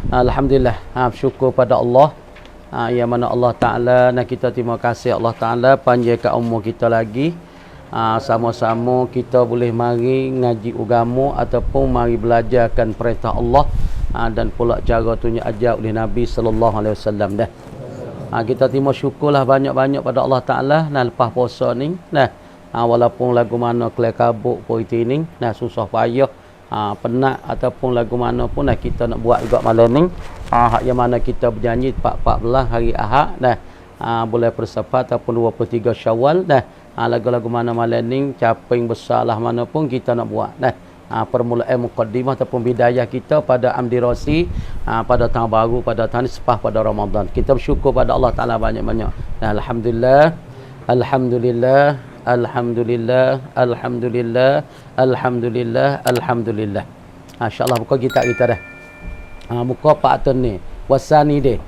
Alhamdulillah, syukur pada Allah. Yang mana Allah Ta'ala, dan kita terima kasih Allah Ta'ala panjangkan umur kita lagi. Sama-sama kita boleh mari ngaji agama ataupun mari belajarkan perintah Allah, dan pula cara tunjuk ajar oleh Nabi sallallahu alaihi wasallam dah. Kita terima syukurlah banyak-banyak pada Allah Ta'ala lepas puasa ni. Walaupun lagu mana kelai kabut puiti ni, susah payah, penat ataupun lagu mana pun kita nak buat juga malam ni. Yang mana kita berjanji 14 hari Ahad bulan Persafar ataupun 23 Syawal lagu-lagu mana malam ni caping besarlah mana pun kita nak buat permulaan muqaddimah ataupun bidayah kita pada Amdi Rasi pada tahun baru, pada tahun sepah pada Ramadan. Kita bersyukur pada Allah Ta'ala banyak-banyak. Alhamdulillah, Alhamdulillah, Alhamdulillah, Alhamdulillah, Alhamdulillah, Alhamdulillah. InsyaAllah buka kita dah. Buka Pak Atun ni. Wasani dia.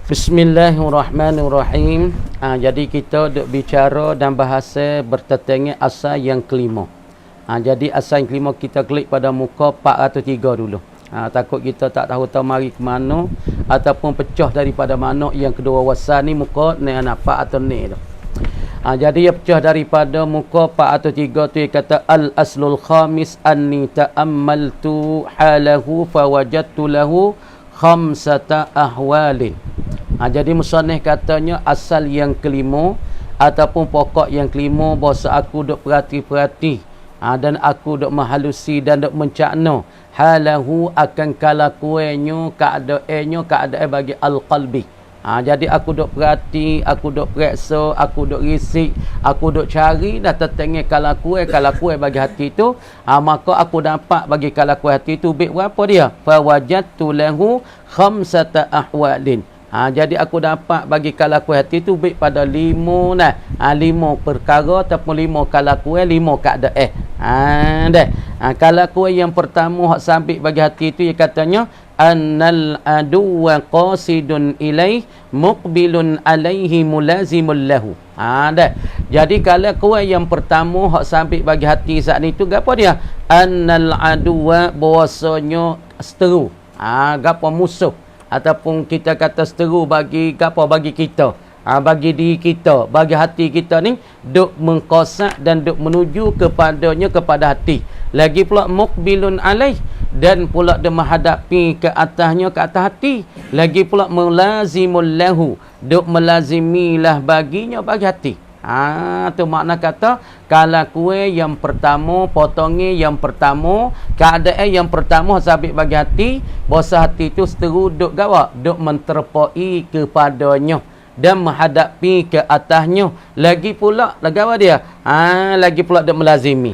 Bismillahirrahmanirrahim. Jadi kita duk bicara dan bahasa bertetangga asal yang kelima. Jadi asal yang kelima kita klik pada muka 403 dulu. Takut kita tak tahu mari ke mana ataupun pecah daripada mana. Yang kedua wasani muka ni anak 403 tu. Jadi ia pecah daripada muka 403 tu, ia kata al-aslul khamis anni ta'ammaltu halahu fawajadtu lahu khamsata ahwalin. Jadi musannif katanya asal yang kelima ataupun pokok yang kelima, bahasa aku duk perhati-perhati dan aku duk mahalusi dan duk mencakna halahu akan kalakuannya, keadaan bagi al-qalbi. Jadi aku duk perhati, aku duk periksa, aku duk risik, aku duk cari dan tertengah kalakuan bagi hati tu. Maka aku dapat bagi kalakuan hati tu baik berapa dia? Fawajadtu lahu khamsata ahwalin. Jadi aku dapat bagi kalakuan hati tu baik pada 5 perkara ataupun 5 kalakuan, 5 keadaan. Kalakuan yang pertama hak sabit bagi hati tu, ia katanya annal aduwa qasidun ilaih muqbilun alaihi mulazimul lahu. Jadi kalakuan yang pertama hak sabit bagi hati saat ni tu gapo dia? Annal aduwa, bahasanya seteru, gapo musuh ataupun kita kata seteru bagi gapo, bagi kita, bagi diri kita, bagi hati kita ni duk mengkosak dan duk menuju kepadanya, kepada hati. Lagi pula muqbilun alaih, dan pula dia menghadapi ke atasnya, ke atas hati. Lagi pula mulazimul lahu, duk melazimilah baginya, bagi hati. Tu makna kata kalakuan yang pertama, potongnya yang pertama, keadaan yang pertama sabit bagi hati, bahasa hati tu seteru duk gawa, duk menterpai kepadanya dan menghadapi ke atasnya. Lagi pula lagawa dia, lagi pula duk melazimi.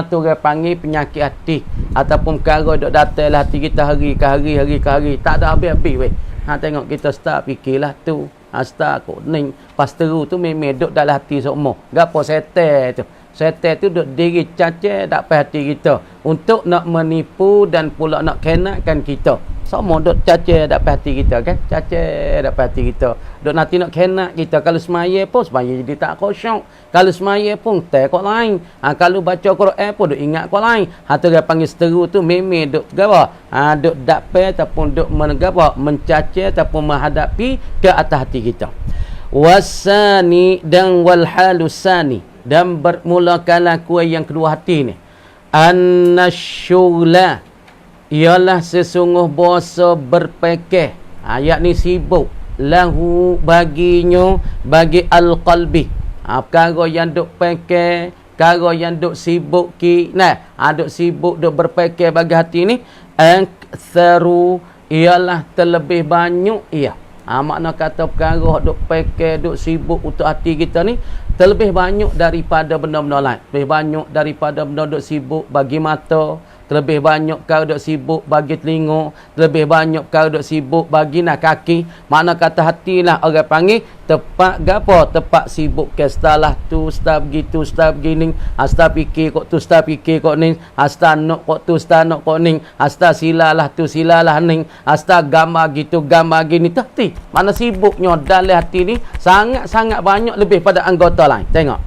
Tu orang panggil penyakit hati ataupun perkara duk datanglah hati kita hari ke hari, tak ada habis-habis weh. Tengok kita start fikirlah tu, start kuning pasteru tu memang duk dalam hati semua. Gapo setan tu? Setan tu duk diri cacat tak pada hati kita untuk nak menipu dan pula nak kenakkan kita. Semua duk cacat tak pada hati kita kan? Cacat tak pada hati kita. Duk nanti nak kenak kita. Kalau semaya pun semaya jadi tak khusyuk. Kalau semaya pun tak kau lain. Kalau baca Quran pun duk ingat kau lain. Tu dia panggil seteru tu memang duk gawa. Duk dapat ataupun duk mengawa, mencacat ataupun menghadapi ke atas hati kita. Wasani dan wal halusani, dan bermula kalakuan yang kedua hati ni. Annasyula, ialah sesungguh bahasa berpekeh, yakni sibuk, lahu baginya, bagi al-qalbi. Perkara yang duk pekeh, perkara yang duk sibuk duk sibuk, duk berpekeh bagi hati ni. Aktsaru, ialah terlebih banyak ia. Makna kata perkara duk pekeh, duk sibuk untuk hati kita ni terlebih banyak daripada benda-benda lain. Lebih banyak daripada benda duk sibuk bagi mata, terlebih banyak kau duk sibuk bagi telinga, terlebih banyak kau duk sibuk bagi kaki. Makna kata hatilah orang panggil tepat gapo? Tepat sibuk ke stalah tu, sta begitu, sta begini, sta fikir kok tu, sta fikir kok ni, sta nok kok tu, sta nok kok ni, sta silalah tu, silalah ni, sta gambar gitu, gambar gini. Hati mana sibuknya dalam hati ni sangat-sangat banyak lebih pada anggota lain. Tengok,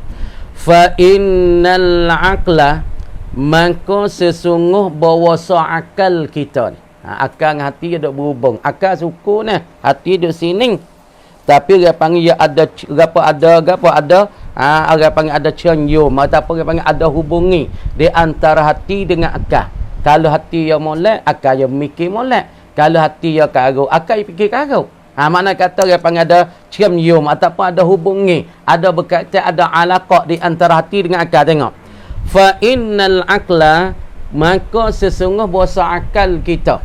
fa innal aqla, maka sesungguh bahawasa akal kita ni. Akal dengan hati dia duk berhubung. Akal suku ni, hati duk sini. Tapi dia panggil ada orang panggil ada cenjum ataupun dia panggil ada hubungi di antara hati dengan akal. Kalau hati yang molek, akal yang mikir molek. Kalau hati yang karau, akal yang fikir karau. Makna kata dia panggil ada cenjum ataupun ada hubungi, ada berkaitan, ada alaqah di antara hati dengan akal. Tengok. Fa innal aqla, maka sesungguh bahasa akal kita,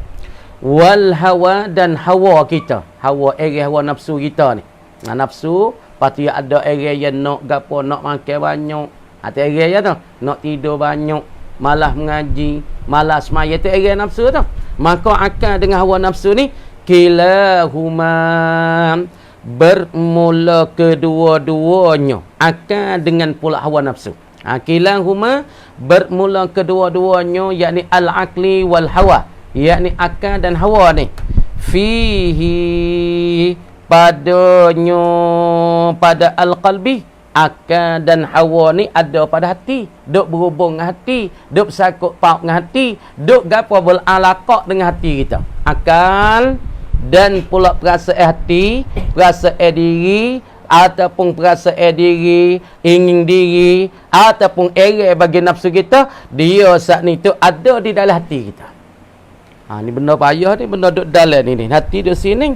wal hawa dan hawa kita. Hawa hawa nafsu kita ni. Nafsu pasti ada area yang nak gapo, nak makan banyak. Ada area tu, nak tidur banyak, malas mengaji, malas semaya, tu area nafsu tu. Maka akal dengan hawa nafsu ni kilahuma, bermula kedua-duanya akal dengan pula hawa nafsu. Kilahuma bermula kedua-duanya, yakni al-aqli wal hawa, yakni akal dan hawa ni. Fihi, padanya, pada al-qalbi, akal dan hawa ni ada pada hati, duk berhubung dengan hati, duk bersangkut paut dengan hati, duk gapo beralaqah dengan hati kita. Akal dan pula perasaan hati, perasaan diri ataupun perasaan diri, ingin diri ataupun area bagi nafsu kita, dia saat ni tu ada di dalam hati kita. Ni benda payah ni, benda duk dalam ni. Hati duk sini,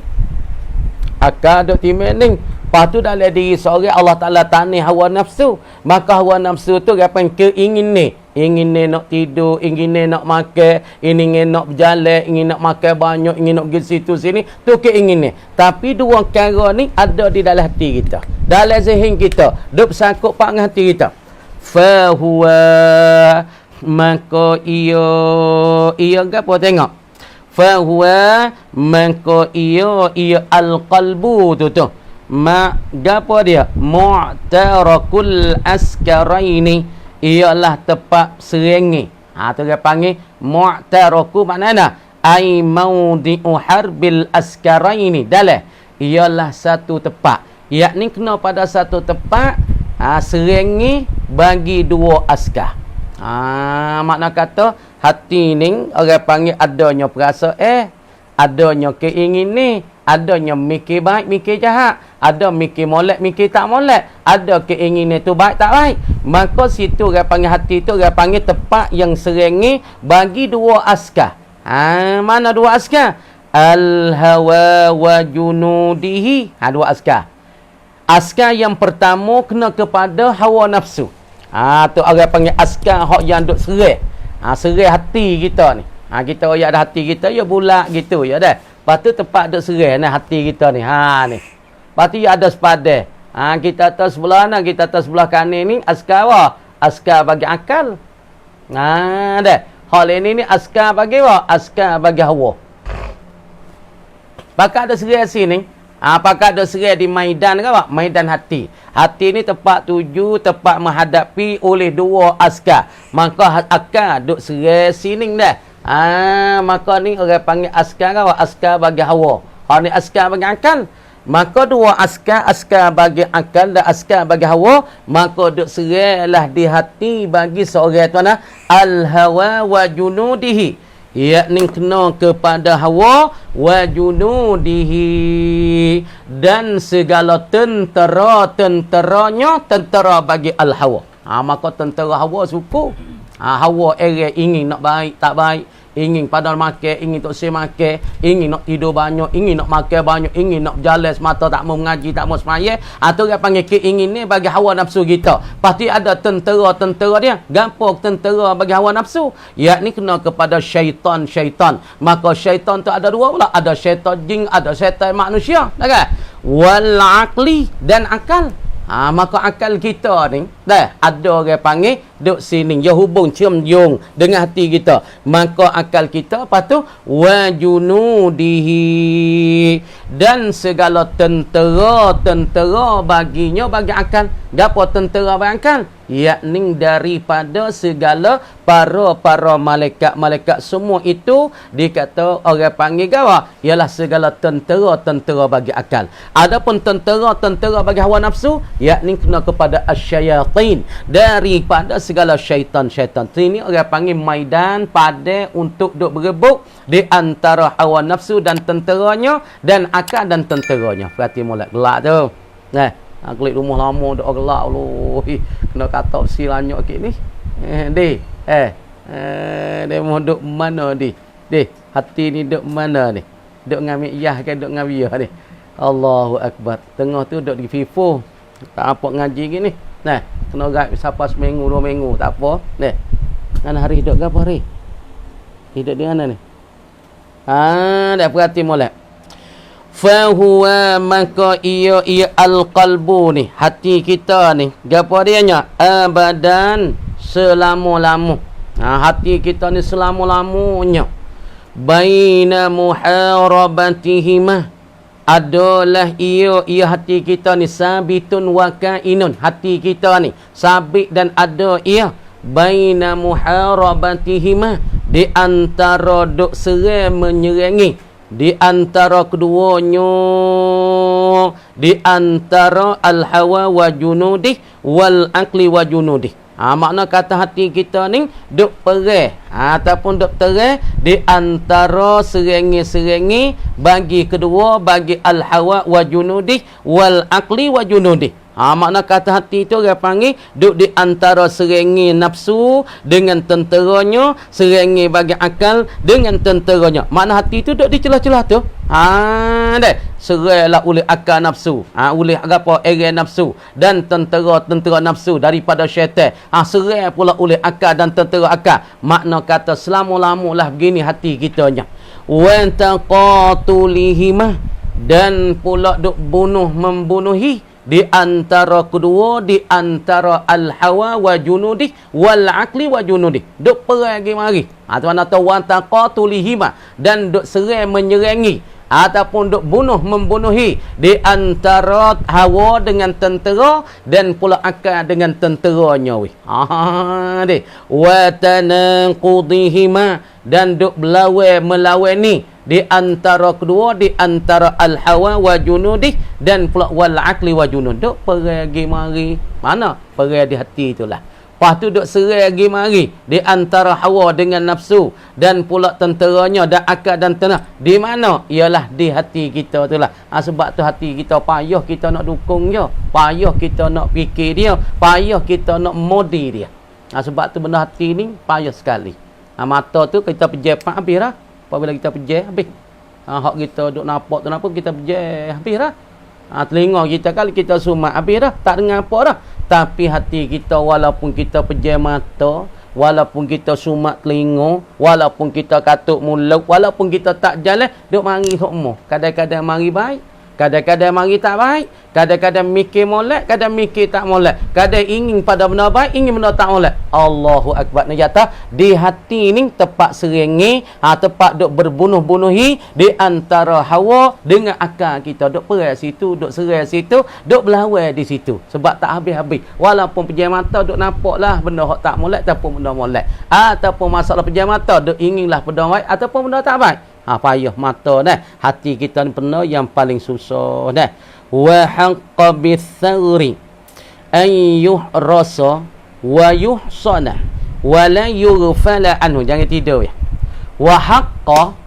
akal duk timen ni. Lepas tu dalam diri seorang Allah Ta'ala tanah hawa nafsu. Maka hawa nafsu tu apa yang keingin ni. Ingin ni nak tidur, ingin ni nak makan, ingin ni nak berjalan, ingin nak makan banyak, ingin nak pergi situ sini. Tu keingin ni. Tapi dua perkara ni ada di dalam hati kita, dalam zihin kita, duk bersangkut pak dengan hati kita. Fahuwa, maka ia apa tengok. Fahuwa, maka ia al-qalbu tu. Gapo dia? Mu'tarakul askaraini, ialah tepat serengi. Tu dia panggil mu'taraku, maknanya ai maudi'u harbil askaraini, dalam ialah satu tempat, yakni kena pada satu tempat serengi bagi dua askar. Makna kata hati ni orang panggil adanya perasaan, adanya keingin ni, adanya mikir baik, mikir jahat, ada mikir molek, mikir tak molek, ada keinginan tu baik tak baik. Maka situ orang panggil hati tu, orang panggil tempat yang serengi bagi dua askar. Mana dua askar? Al-hawa wa junudihi. Dua askar. Askar yang pertama kena kepada hawa nafsu. Tu orang panggil askar hak yang duk serai. Serai hati kita ni. Kita yang ada hati kita, ya bulat gitu, ya dah. Lepas tu tempat duk serai ni hati kita ni. Ni. Lepas tu ya ada sepadan. Kita atas sebelah ni, kita atas sebelah kanan ni askar apa? Askar bagi akal. Dah. Hal ini ni askar bagi apa? Askar bagi hawa. Pakat ada serai sini. Pakat ada serai di maidan ke apa? Maidan hati. Hati ni tempat tuju, tempat menghadapi oleh dua askar. Maka akal duk serai sini dah. Maka ni orang panggil askar apa? Askar bagi hawa. Ni askar bagi akal. Maka dua askar bagi akal dan askar bagi hawa, maka duk serailah di hati bagi seorang tu mana al-hawa wa junudihi, yakni kena kepada hawa wa junudihi, dan segala tentera-tenteranya, tentera bagi al-hawa. Maka tentera hawa suku. Hawa area ingin nak baik tak baik, ingin padahal makan, ingin tak usah makan, ingin nak tidur banyak, ingin nak makan banyak, ingin nak berjalan semata, tak mau mengaji, tak mau semaya. Atau dia panggil keingin ni bagi hawa nafsu kita. Pasti ada tentera-tentera dia. Gampang tentera bagi hawa nafsu, yakni kena kepada syaitan. Maka syaitan tu ada dua pula, ada syaitan jin, ada syaitan manusia, kan? Wal aqli, dan akal. Maka akal kita ni dah ada orang panggil duk sini, dia hubung cium-cium dengan hati kita. Maka akal kita apa tu? Wa junudihi, dan segala tentera baginya bagi akal. Gapo tentera bagi akal? yakni daripada segala para malaikat semua itu dikata orang panggil gawa ialah segala tentera bagi akal. Adapun tentera bagi hawa nafsu yakni kena kepada asyayatin, daripada segala syaitan. Ini orang panggil maidan pada untuk duk berebut di antara hawa nafsu dan tenteranya dan akal dan tenteranya. Berarti mulai gelak tu. Klik rumah lama duk gelak lu. Kena kata silanyok sikit ni. Dia mau duk mana ni? Hati ni duk mana ni? Duk ngambil yah ke duk ngambil yah ni? Allahu Akbar. Tengah tu duk di FIFO. Tak apa ngaji gini. Kena gaib siapa seminggu 2 minggu tak apa. Mana hari duk ke apa hari? Hidup di mana ni? Dah perhati molek. Fahuwa maka ia al-qalbu ni, hati kita ni. Gapo dianya? Abadan, selama-lama. Hati kita ni selama-lamanya. Baina muharabatihima, adalah ia hati kita ni sabitun wa kainun. Hati kita ni sabit dan ada ia. Baina muharabatihima, di antara duk seram menyerangi, di antara keduanya, di antara al-hawa wa junudih wal aqli wa junudih. Makna kata hati kita ni duk perih ataupun duk terih di antara serengi-serengi bagi kedua, bagi al-hawa wa junudih wal aqli wa junudih. Makna kata hati itu orang panggil duk di antara serengi nafsu dengan tenteranya, serengi bagi akal dengan tenteranya. Makna hati itu duk di celah-celah tu. Serailah oleh akal nafsu, oleh apa nafsu dan tentera nafsu daripada syaitan. Serai pula oleh akal dan tentera akal. Makna kata selama-lamalah begini hati kitanya. Wa taqatulihimah, dan pula duk membunuhi di antara kedua, di antara al-hawa wa junudih wal aqli wa junudih. Duk peragi mari. Tu mana tahu wa taqatulihima, dan duk serai menyerangi ataupun duk membunuhi di antara hawa dengan tentera dan pula akal dengan tenteranya. Wa tanaqudihima, dan duk melawani di antara kedua, di antara al-hawa wa junudih dan pula wal aqli wa junud. Duk pergi mari. Mana? Pergi di hati itulah. Lepas tu duk serai lagi mari di antara hawa dengan nafsu dan pula tenteranya dan akal dan tenah. Di mana? Ialah di hati kita itulah. Sebab tu hati kita payah kita nak dukung dia, payah kita nak fikir dia, payah kita nak modi dia. Sebab tu benda hati ni payah sekali. Mata tu kita pejam habis dah. Apabila kita pejam habis. Hak kita duk nampak tu nampak kita pejam habis dah. Telinga kita kali kita sumat habis dah, tak dengar apa dah. Tapi hati kita walaupun kita pejam mata, walaupun kita sumat telinga, walaupun kita katuk mulut, walaupun kita tak jalan, duk mari semua. Kadang-kadang mari baik, kadang-kadang mari tak baik, kadang-kadang mikir molek, kadang mikir tak molek, kadang ingin pada benda baik, ingin benda tak molek. Allahu Akbar. Ni kata di hati ni tepat serengi, tepat duk berbunuh-bunuhi di antara hawa dengan akal kita. Duk perai situ, duk serai situ, duk berlawan di situ. Sebab tak habis-habis. Walaupun pejam mata duk nampaklah benda hak tak molek ataupun benda molek. Ataupun masalah pejam mata duk inginlah benda baik ataupun benda tak baik. Payah mata dah. Hati kita ni benar yang paling susah dah. Wa haqqa bis-sawri an yuhrasa wa yuhsana wa la yughfala anhu. Jangan tidur ya. Wa haqqa,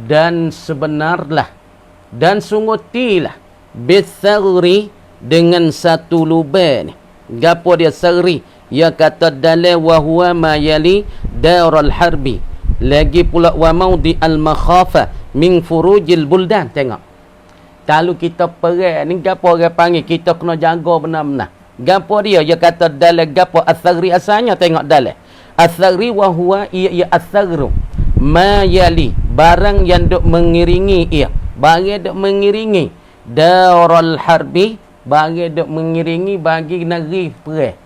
dan sebenarlah dan sungutilah bis-sawri, dengan satu lubang ni. Gapo dia sawri? Ya kata dalil wa huwa ma yali darul harbi. Lagi pula wa maudi al-makhafa min furujil buldan. Tengok, kalau kita perang ni gapo orang panggil kita kena jaga benar-benar. Gapo dia? Dia kata dalam gapo as-sagri asalnya. Tengok dalam as-sagri wa huwa ia as-sagru ma yali, barang yang duk mengiringi ia, barang duk mengiringi darul harbi, barang duk mengiringi bagi negeri perang.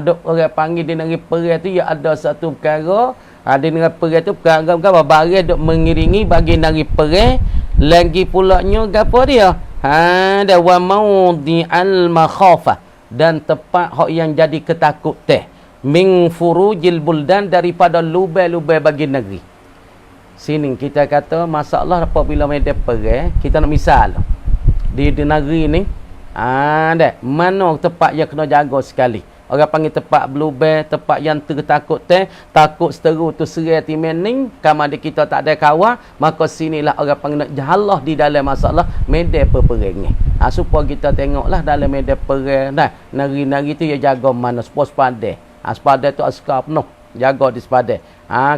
Duk orang panggil di negeri perang tu ya ada satu perkara. Di negeri perang tu perkara barang duk mengiringi bagi negeri perang. Lagi pulaknya gapo dia? Ada wa maudi al-makhafah, dan tempat hak yang jadi ketakut teh min furujil buldan daripada lubai-lubai bagi negeri. Sini kita kata masalah apabila media perang, kita nak misal di negeri ni mana tempat yang kena jaga sekali. Orang panggil tempat bluebell, tempat yang tertakut teh, takut seteru tu serai timening, kamadi kita tak ada kawan, maka sinilah orang panggil nak jahalah di dalam masalah media peperang ni. Supaya kita tengoklah dalam media perang, negeri-negeri tu ya jaga mana sepada. Sepada tu askar penuh, jaga di sepada.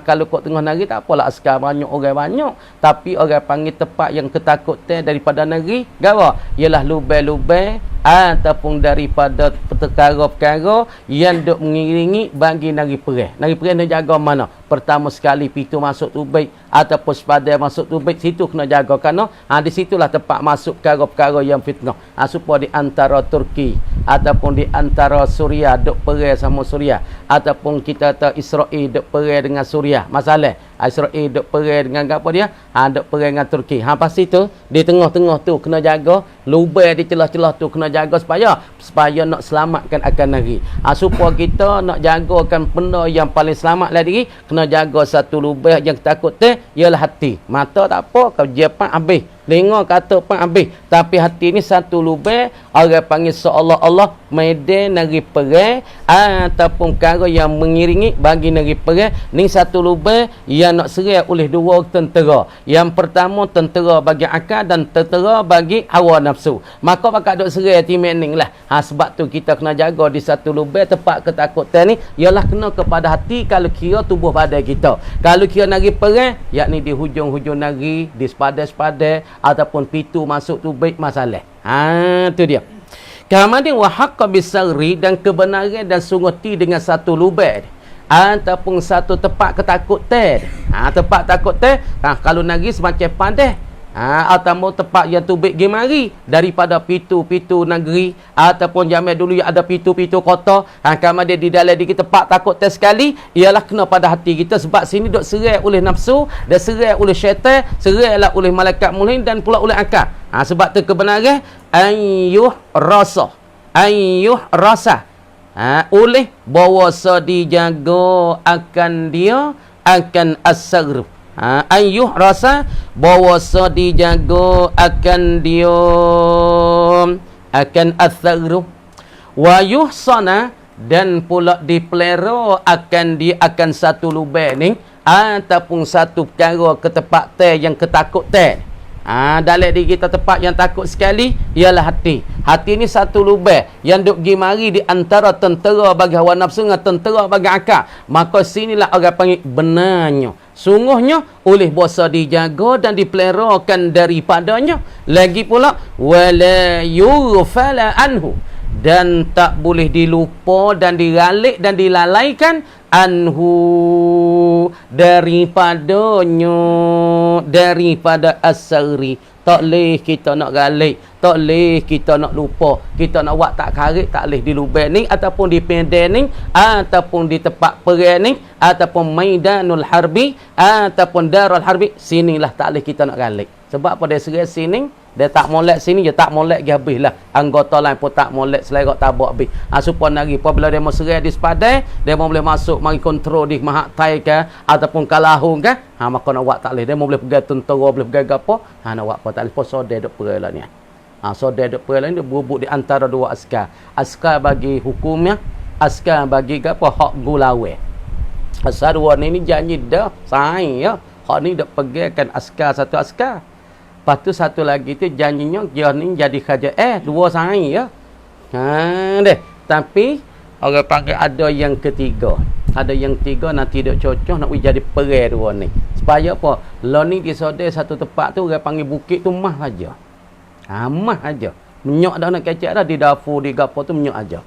Kalau kau tengah negeri tak apalah askar banyak, orang banyak, tapi orang panggil tempat yang ketakut teh daripada negeri, gawa ialah lubai-lubai ataupun daripada perkara-perkara yang duk mengiringi bagi negeri perang. Negeri perang nak jaga mana? Pertama sekali pintu masuk tubik ataupun sepada masuk tubik, situ kena jaga kerana di situlah tempat masuk perkara-perkara yang fitnah. Supaya di antara Turki ataupun di antara Suria duk perang sama Suria, ataupun kita tahu Israel duk perang dengan Suria. Masalah Israel duk perang dengan apa dia? Duk perang dengan Turki. Pasti tu di tengah-tengah tu kena jaga, lubai di celah-celah tu kena jaga supaya nak selamatkan akan negeri. Supaya kita nak jagakan benda yang paling selamat lah diri, kena jaga satu lubai yang takut teh ialah hati. Mata tak apa, kau jepat habis. Dengar kata pun habis. Tapi hati ni satu lubai, orang panggil seolah-olah medan negeri perang ataupun perkara yang mengiringi bagi negeri perang. Ni satu lubai yang nak serai oleh dua tentera. Yang pertama tentera bagi akal dan tentera bagi hawa nafsu. Maka bakal duk serai timening lah. Sebab tu kita kena jaga di satu lubai tempat ketakutan ni ialah kena kepada hati kalau kira tubuh badan kita. Kalau kira negeri perang, yakni di hujung-hujung negeri, di sepada-sepada ataupun pintu masuk tu baik masalah. Tu dia. Kemudian wa haqqa bisarri, dan kebenaran dan sungguh dengan satu lubai ataupun satu tempat ketakutan. Tempat takut teh kalau negeri semacam pandai. Ataupun tempat yang tubik gemari daripada pintu-pintu negeri ataupun zaman dulu yang ada pintu-pintu kota. Kemudian di dalam di tempat takut teh sekali ialah kena pada hati kita, sebab sini duk serai oleh nafsu dan serai oleh syaitan, serailah oleh malaikat mulhin dan pula oleh akal. Sebab tu kebenaran ayyuh rasa oleh bahawasa dijaga akan dia akan as-sagruf. Ayyuh rasa bahawasa dijaga akan dia akan as-sagruf wa yuhsana, dan pula dipelera akan dia akan satu lubai ni ataupun satu perkara ke tempat yang ketakut dalam diri kita tempat yang takut sekali ialah hati. Hati ni satu lubai yang duk pergi mari di antara tentera bagi hawa nafsu dengan tentera bagi akal. Maka sinilah orang panggil benarnya, sungguhnya oleh bahasa dijaga dan dipelerakan daripadanya. Lagi pula wala yughfala anhu, dan tak boleh dilupa dan diralik dan dilalaikan anhu daripada as-sari. Tak leh kita nak galik, tak leh kita nak lupa, kita nak buat tak karik, tak leh di lubai ni ataupun di pendek ni ataupun di tempat perang ni ataupun maidanul harbi ataupun darul harbi, sinilah tak leh kita nak galik. Sebab pada serai sini dia tak molek sini, dia tak molek dia habislah. Anggota lain pun tak molek, selerak tabak habis. Supaya nari apabila dia mau serai di sepadai, dia mau boleh masuk mari kontrol di mahak tai ke ataupun kalahung ke, maka nak buat tak leh. Dia mau boleh pegang tentera, boleh pegang apa, nak buat apa tak leh. Sodai duk perang lah ni. Sodai duk perang ni dia berubuk di antara dua askar. Askar bagi hukumnya, askar bagi apa hak gulawe. Asal dua ni janji dah saing ya. Hak ni dak pegangkan askar satu askar. Lepas tu satu lagi tu janjinya dia ni jadi kerja dua saing ya. Deh. Tapi orang panggil ada yang ketiga. Ada yang tiga nanti duk cocok nak jadi perang dua ni. Supaya apa? Lo ni disodai satu tempat tu orang panggil bukit tu mah aja. Mah aja. Menyok dah nak kecek dah di dapur di gapo tu menyok aja.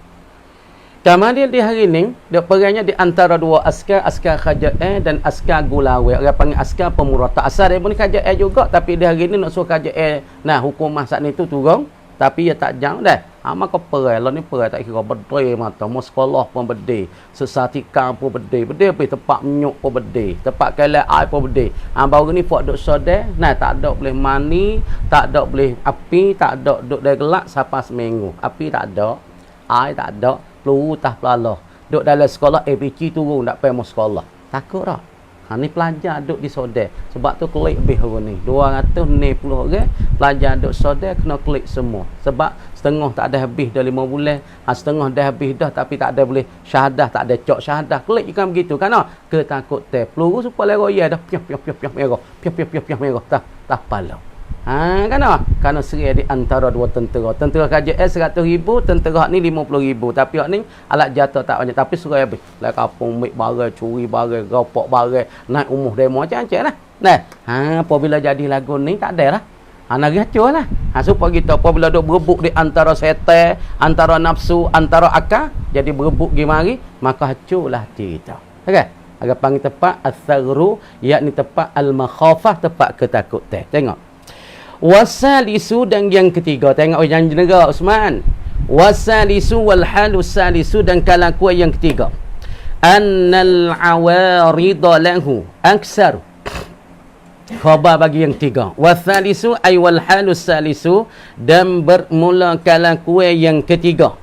Kemudian di hari ni dia perangnya di antara dua askar kerajaan dan askar gulawe. Orang panggil askar pemurata. Asal dia pun kerajaan juga, tapi di hari ni nak suruh kerajaan hukumah saat ni tu turun, tapi dia tak jauh dah. Maka perang lah ni perang tak kira bedai mata, mau sekolah pun bedai, sesatika pun bedai, pergi tempat menyuk pun bedai, tempat kelak air pun bedai. Baru ni fok duk sodai, tak ada boleh mani, tak ada boleh api, tak ada duk dah gelak sampai seminggu. Api tak ada. Ai tak ada, peluru tah pelala. Duk dalam sekolah ABC turun tak pergi sekolah. Takut tak? Ni pelajar duk di Sodeh. Sebab tu klik lebih orang ni. 290 orang pelajar duk Sodeh kena klik semua. Sebab setengah tak ada habis dah 5 bulan. Setengah dah habis dah tapi tak ada boleh syahadah, tak ada cok syahadah. Klik kan begitu kan? Ketakut teh. Peluru supaya roya dah. Piah merah. Piah merah. Tak pala. Kan? Kerana seria di antara dua tentera. Tentera KJS 100,000, tentera ni 50,000. Tapi hak ni alat jatuh tak banyak. Tapi serai habis. Lai kapung, ambil barang, curi barang, ropok barang, naik umuh demo macam-macam lah. Nah, apabila jadi lagu ni tak ada lah. Nak hancur lah. Supaya kita apabila duk berebut di antara setan, antara nafsu, antara akal, jadi berebut pergi mari, maka hancurlah hati kita. Okey? Agak panggil tepat as-saghru, yakni tepat al-makhafah, tepat ketakutan. Tengok. Wasalisu dan yang ketiga. Tengok yang negara Osman. Wasalisu wal halus salisu dan kalakuan yang ketiga. Annal awarida lahu aksar. Khabar bagi yang tiga. Wasalisu ay wal halus salisu dan bermula kalakuan yang ketiga.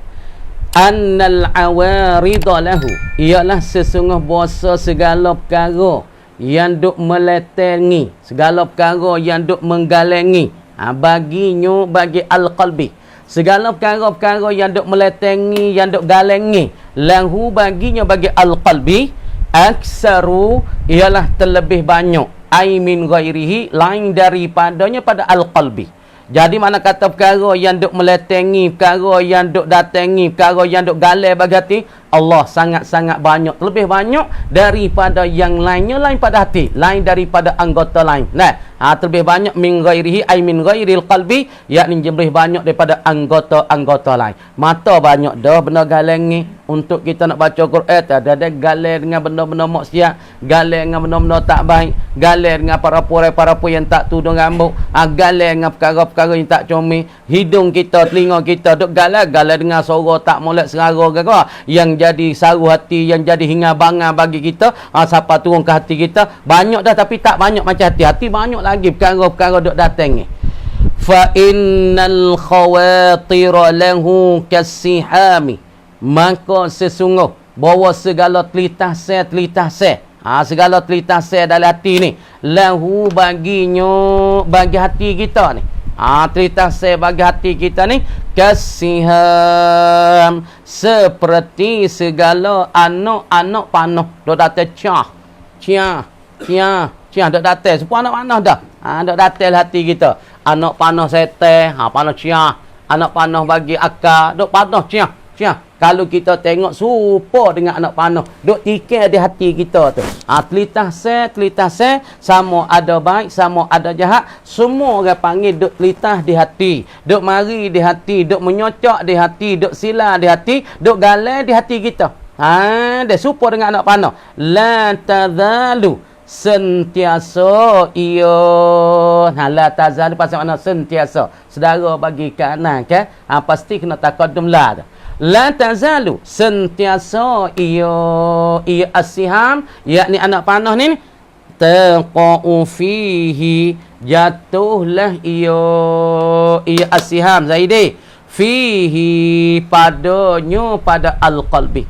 Annal awarida lahu ialah sesungguh bahasa segala perkara yang duk meletengi, segala perkara yang duk menggalengi, baginya bagi al-qalbi, segala perkara-perkara yang duk meletengi, yang duk galengi, lahu baginya bagi al-qalbi, aksaru ialah terlebih banyak, ai min ghairihi, lain daripadanya pada al-qalbi. Jadi mana kata perkara yang duk meletengi, perkara yang duk datangi, perkara yang duk galai bagi hati, Allah sangat-sangat banyak, lebih banyak daripada yang lainnya, lain pada hati, lain daripada anggota lain. Nah, terlebih banyak min ghairihi ay min ghairil qalbi, yakni lebih banyak daripada anggota-anggota lain. Mata banyak dah benda galengi untuk kita nak baca Quran, ada galai dengan benda-benda maksiat, galai dengan benda-benda tak baik, galai dengan para-para yang tak tudung rambut, galai dengan perkara-perkara yang tak comel, hidung kita, telinga kita duk galai dengan suara tak molek serara ke yang jadi saru hati, yang jadi hinga bangang bagi kita, siapa turun ke hati kita banyak dah tapi tak banyak macam hati banyak lagi perkara-perkara duk datang ni. Fa innal khawatira lahu kasihami, maka sesungguh bahawa segala telitah se segala telitah se dalam hati ni, lahu baginya bagi hati kita ni, telitah se bagi hati kita ni, kasiham, seperti segala anak-anak panah dok datang ciah dok datang semua anak panah dah, dok datang hati kita, anak panah setan, panah ciah, anak panah bagi akal dok panah ciah. Kalau kita tengok serupa dengan anak panah duk tikar di hati kita tu, telitah se sama ada baik sama ada jahat, semua orang panggil duk telitah di hati, duk mari di hati, duk menyocok di hati, duk sila di hati, duk galai di hati kita. Dia serupa dengan anak panah. La tazalu, sentiasa ia, la tazalu pasal mana sentiasa, saudara bagi kanan kan, pasti kena taqaddum la. La tazalu, sentiasa ia as-siham, yakni anak panah ni, taqa'u fihi, jatuhlah ia as-siham Zaidi, fihi padanya, pada al-qalbi.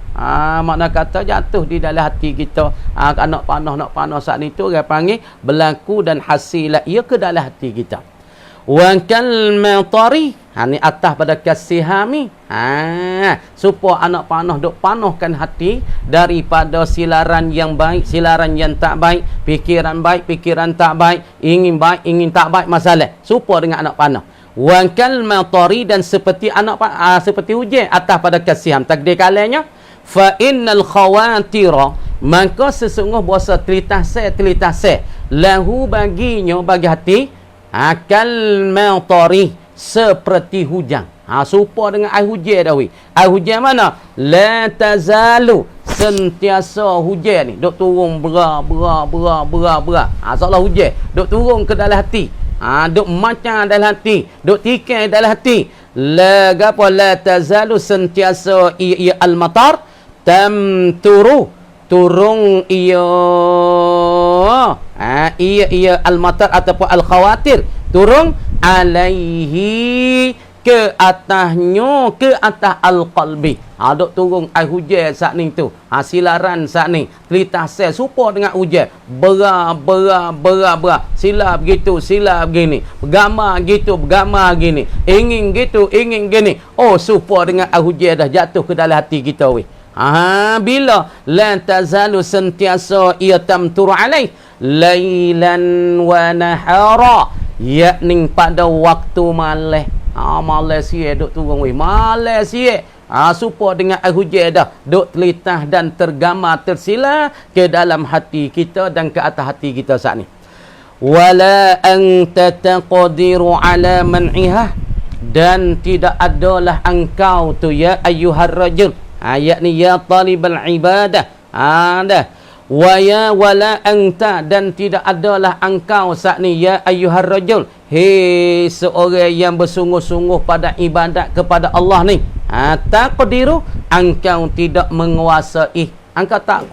Makna kata jatuh di dalam hati kita. Anak panah saat ni tu orang panggil berlaku dan hasilah ia ke dalam hati kita. Wa kal matari, ni atas pada kasihami, supaya anak panah duk panahkan hati daripada silaran yang baik, silaran yang tak baik, fikiran baik, fikiran tak baik, ingin tak baik masalah, supaya dengan anak panah. Wa kal matari, dan seperti seperti hujan atas pada kasiham, takdir kalanya, fa innal khawatira, maka sesungguh bahasa telitah se lahu baginya bagi hati, kal matari, seperti hujan, serupa dengan air hujan dah weh. Air hujan mana? La tazalu, sentiasa hujan ni duk turun bera. Seolah hujan duk turun ke dalam hati, duk macam dalam hati, duk tikar dalam hati. La gapo? La tazalu, sentiasa ia al-matar, tamturu, turun ia al-matar ataupun al-khawatir, turun alaihi, ke atasnya, ke atas al-qalbi. Dok turun air hujan saat ni tu. Silaran saat ni. Telitah sel supaya dengan hujan. Berat. Sila begitu, sila begini. Bergamar gitu, bergamar gini. Ingin gitu, ingin gini. Oh, supaya dengan air hujan dah jatuh ke dalam hati kita weh. Bila la tazalu sentiasa ia tamtur alaih lailan wa nahara, yakni pada waktu malam. Malam siap duk turun weh. Malam siap. Supaya dengan air hujan dah duk telitah dan tergamar tersila ke dalam hati kita dan ke atas hati kita saat ni. Wala anta taqdiru ala man'iha, dan tidak adalah engkau tu ya ayyuhar rajul, yakni ya talibal ibadah. Dah. Wala anta, dan tidak adalah engkau saat ni ya ayyuhar rajul, hei seorang yang bersungguh-sungguh pada ibadat kepada Allah ni. Taqdiru, engkau tidak menguasai, engkau tak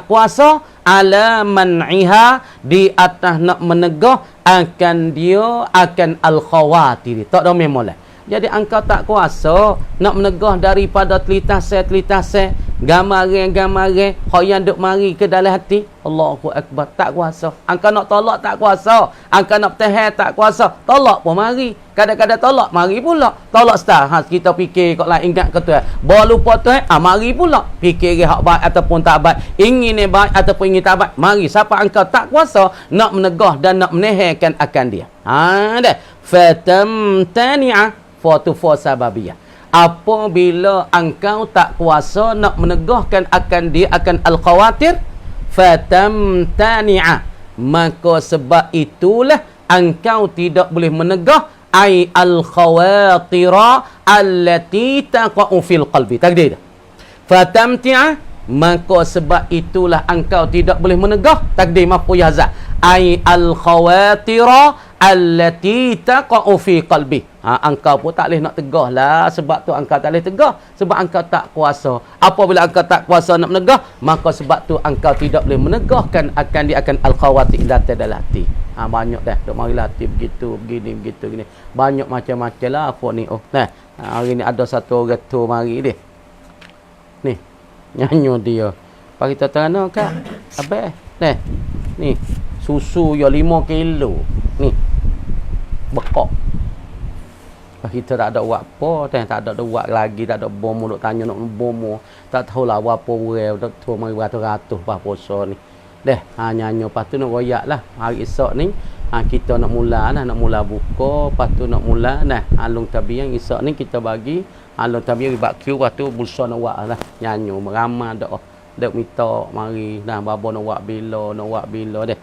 kuasa ala man'iha, di atas nak menegah akan dia akan al-khawatir. Tak ada memang. Jadi engkau tak kuasa nak menegah daripada telitah sel, gamare, hak yang duk mari ke dalam hati. Allahu akbar, tak kuasa. Engkau nak tolak tak kuasa. Engkau nak bertahan tak kuasa. Tolak pun mari. Kadang-kadang tolak mari pula. Tolak start. Kita fikir kok lah ingat ke Tuhan. Bawa lupa Tuhan, mari pula. Fikir hak baik ataupun tak baik. Ingin baik ataupun ingin tak baik. Mari. Siapa engkau tak kuasa nak menegah dan nak menahankan akan dia. Dah. Fatamtani'a. 4 sababiyah. Apabila engkau tak kuasa nak menegahkan akan dia akan al-khawatir, fatamtani'a, maka sebab itulah engkau tidak boleh menegah ai al-khawatira allati taqa'u fil qalbi. Takdir. Fatamti'a, maka sebab itulah engkau tidak boleh menegah. Takdir maf'ul yazah. Ai al-khawatira allati taqa'u fi qalbi. Engkau pun tak boleh nak tegah lah. Sebab tu engkau tak boleh tegah. Sebab engkau tak kuasa. Apabila engkau tak kuasa nak menegah, maka sebab tu engkau tidak boleh menegahkan akan dia akan al-khawatir dalam hati. Banyak dah. Duk marilah hati begitu, begini. Banyak macam-macam lah apa ni. Hari ni ada satu orang tu mari dia. Ni. Nyanyi dia. Pak kita tanya kak. Abang. Ni. Susu ya 5 kilo. Ni. Bekok. Kita tak ada buat apa, tak ada buat lagi, tak ada bom, nak tanya nak bom, tak tahulah apa orang, tak tahu mari ratus-ratus pas puasa ni. Nyanyi lepas tu nak royak lah. Hari esok ni kita nak mula buka, lepas tu nak mula alung tabiang esok ni kita bagi alung tabiang ribat Q, lepas tu bulsa nak buat lah. Nyanyi ramai dak minta mari babo nak buat bila deh.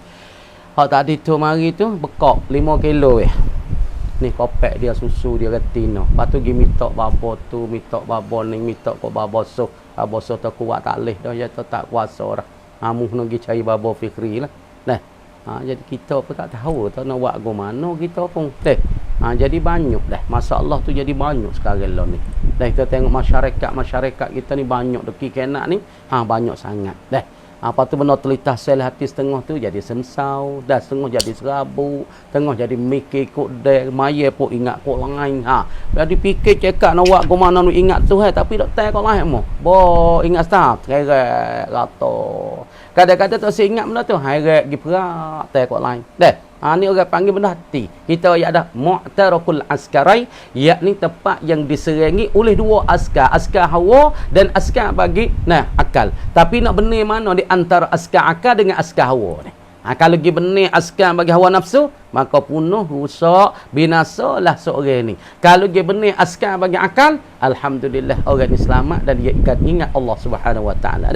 Hak tadi tu mari tu bekok 5 kilo ni kopek dia, susu dia retino. Lepas tu pergi minta babo tu, minta babo ni, minta kok babo so. Babo so tu kuat tak leh dah, dia tak kuasa dah. Amuh nak pergi cari babo Fikri lah. Jadi kita pun tak tahu tak nak buat ke mana kita pun. Jadi banyak dah. Masalah tu jadi banyak sekarang lah ni. Kita tengok masyarakat kita ni banyak deki kenak ni. Banyak sangat. Apa tu benar telitah sel hati setengah tu jadi sensau, dah setengah jadi serabu, setengah jadi mikir kok dek, maya pun ingat kok lain. Jadi fikir cekak nak buat ke mana nak ingat tu tapi tak tahu kok lain mo. Ingat start, heret rata. Kadang-kadang tak ingat benda tu, heret pergi perak, tahu kok lain. Ni orang panggil benda hati. Kita ada mu'tarakul askarai, yakni tempat yang diserangi oleh 2 askar, askar hawa dan askar bagi akal. Tapi nak benar mana di antara askar akal dengan askar hawa ni? Kalau pergi benar askar bagi hawa nafsu, maka punuh, rusak, binasalah seorang ni. Kalau pergi benar askar bagi akal, alhamdulillah orang ni selamat dan dia ingat Allah Subhanahu wa taala.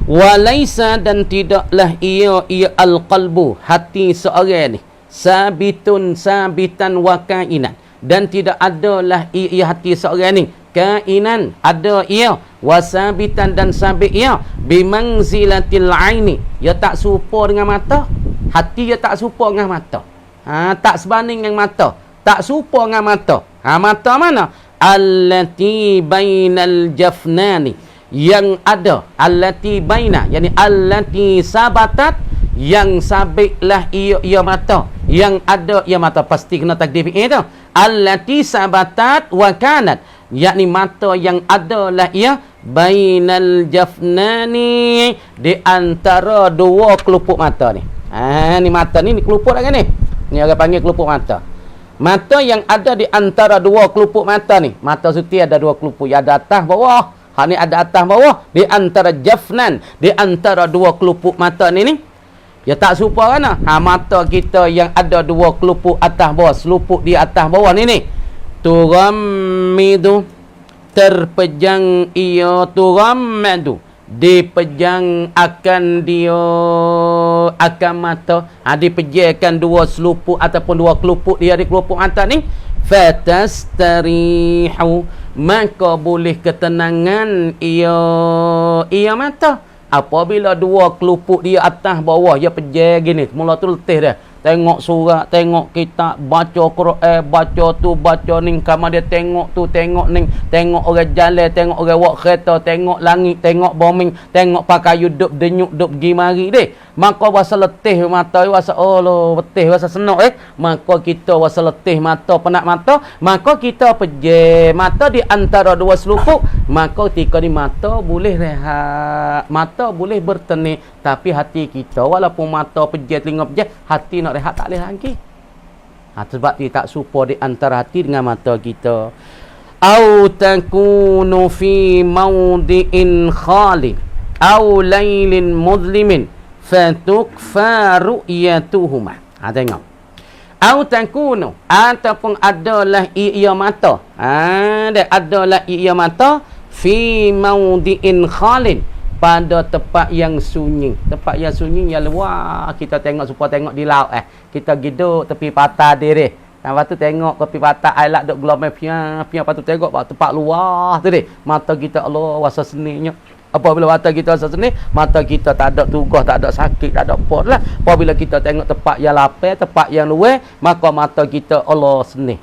Walaisa, dan tidaklah ia al-qalbu, hati seorang ni, sabitan wa kainan, dan tidak adalah ia hati seorang ni kainan, ada ia, wasabitan, dan sabit ia, bimanzilatil aini, ia tak serupa dengan mata. Hati ia tak serupa dengan mata. Tak sebanding dengan mata, tak serupa dengan mata. Mata mana? Allati bainal jafnani, yang ada, allati baina, yani allati sabatat, yang sabitlah ia mata, yang ada ia mata, pasti kena takdir itu. allati sabatat wa kanat, yakni mata yang adalah ia bainal jafnani, di antara dua kelupuk mata ni. Ni mata ni kelupuk kan ni. Ni orang panggil kelupuk mata. Mata yang ada di antara dua kelupuk mata ni. Mata suti ada dua kelupuk, ada atas bawah. Hak ni ada atas bawah, di antara jafnan, di antara dua kelupuk mata ni. Ya tak serupa kan? Mata kita yang ada dua kelupuk atas bawah, selupuk di atas bawah ni. Turammidu, terpejang ia, turammadu, dipejang akan dia, akan mata, dipejamkan dua selupuk ataupun dua kelupuk dia di kelupuk mata ni. Fatastarihu, maka boleh ketenangan ia mata apabila dua kelupuk dia atas bawah dia pejam gini. Mula tu letih dah. Tengok surat, tengok kitab, baca Quran, baca tu, baca ni, kamar dia tengok tu, tengok ni, tengok orang jalan, tengok orang buat kereta, tengok langit, tengok bumi, tengok pakai hidup denyuk duk pergi mari deh. Maka rasa letih mata, rasa letih, rasa senang maka kita rasa letih mata, penat mata, maka kita pejam mata di antara dua selupuk, maka ketika ni mata boleh rehat, mata boleh bertenik, tapi hati kita walaupun mata pejam, telinga pejam, hati nak rehat tak boleh lagi. Sebab dia tak serupa di antara hati dengan mata kita. Au takunu fi mawdi'in khali au lailin muzlimin fatukfa ru'yatuhuma. Tengok. Au takunu, ataupun adalah ia mata. Adalah ia mata fi mawdi'in khalin, pada tempat yang sunyi. Tempat yang sunyi yang luar. Kita tengok supaya tengok di laut kita duduk tepi patah diri. Lepas tu tengok tepi patah air lak duk gelombang piang. Lepas tu tengok tempat luar tu deh. Mata kita Allah rasa seninya. Apabila mata kita rasa seni, mata kita tak ada tugas, tak ada sakit, tak ada apa lah. Apabila kita tengok tempat yang lapar, tempat yang luar, maka mata kita Allah seni.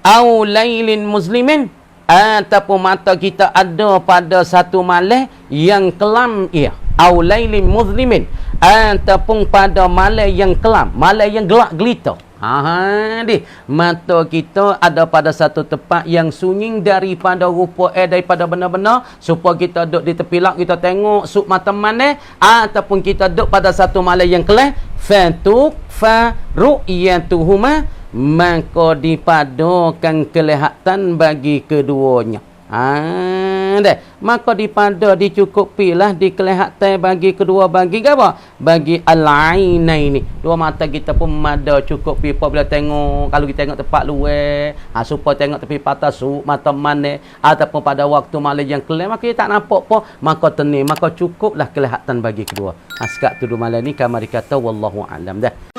Au lailin muslimin, ataupun mata kita ada pada satu malam yang kelam ia. Au lailin muslimin, ataupun pada malam yang kelam, malam yang gelap gelita. Mata kita ada pada satu tempat yang sunyi daripada rupa daripada benda-benda, supaya kita duduk di tepi laut, kita tengok suk mata mana, ataupun kita duduk pada satu malam yang kelam, fatukfa ru'yatuhuma, maka dipadukan kelihatan bagi keduanya. Maka dipada dicukupilah dikelihatan bagi kedua, bagi apa? Bagi al-ainaini. Dua mata kita pun ada cukupi apabila tengok, kalau kita tengok tempat luar, supaya tengok tepi patah suk mata mana, ataupun pada waktu malam yang kelam, maka kita tak nampak apa, maka tening, maka cukuplah kelihatan bagi kedua. Sekat tu malam ni kamari kata wallahu alam dah.